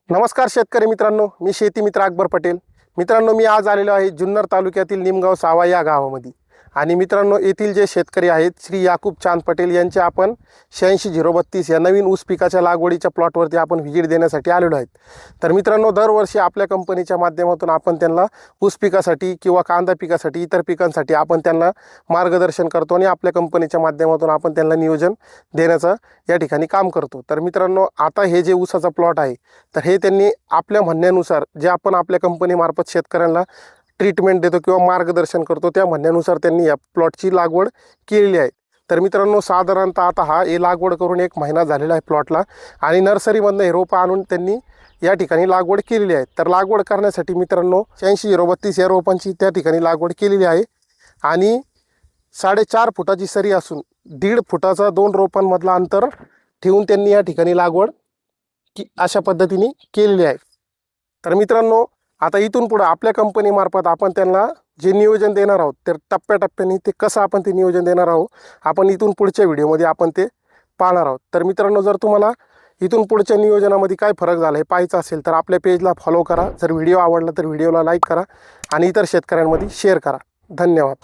नमस्कार शेतकरी मित्रांनो, मी शेती मित्र अकबर पटेल. मित्रांनो, मी आज आलेलो आहे जुन्नर तालुक्यातील निमगाव सावा या गावामध्ये. आणि मित्रांनो, येथील जे शेतकरी आहेत श्री याकूब चांद पटेल यांचे आपण 86-032 या नवीन ऊस पिकाच्या लागवडीच्या प्लॉटवरती आपण व्हिजिट देण्यासाठी आलेलो आहेत. तर मित्रांनो, दरवर्षी आपल्या कंपनीच्या माध्यमातून आपण त्यांना ऊस पिकासाठी किंवा कांदा पिकासाठी इतर पिकांसाठी आपण त्यांना मार्गदर्शन करतो आणि आपल्या कंपनीच्या माध्यमातून आपण त्यांना नियोजन देण्याचं या ठिकाणी काम करतो. तर मित्रांनो, आता हे जे ऊसाचा प्लॉट आहे तर हे त्यांनी आपल्या म्हणण्यानुसार जे आपण आपल्या कंपनीमार्फत शेतकऱ्यांना ट्रीटमेंट देतो किंवा मार्गदर्शन करतो त्या म्हणण्यानुसार त्यांनी या प्लॉटची लागवड केलेली आहे. तर मित्रांनो, साधारणतः आता हे लागवड करून 1 महिना झालेला आहे प्लॉटला आणि नर्सरीमधनं हे रोपं आणून त्यांनी या ठिकाणी लागवड केलेली आहे. तर लागवड करण्यासाठी मित्रांनो 86-032 या रोपांची त्या ठिकाणी लागवड केलेली आहे आणि 4.5 फुटाची सरी असून 1.5 फुटाचा 2 रोपांमधला अंतर ठेवून त्यांनी या ठिकाणी लागवड अशा पद्धतीने केलेली आहे. तर मित्रांनो, आता इथून पुढे आपल्या कंपनीमार्फत आपण त्यांना जे नियोजन देणार आहोत तर टप्प्याटप्प्याने ते कसं आपण ते नियोजन देणार आहोत आपण इथून पुढच्या व्हिडिओमध्ये आपण ते पाहणार आहोत. तर मित्रांनो, जर तुम्हाला इथून पुढच्या नियोजनामध्ये काय फरक झाला हे पाहायचं असेल तर आपल्या पेजला फॉलो करा. जर व्हिडिओ आवडला तर व्हिडिओला लाईक करा आणि इतर शेतकऱ्यांमध्ये शेअर करा. धन्यवाद.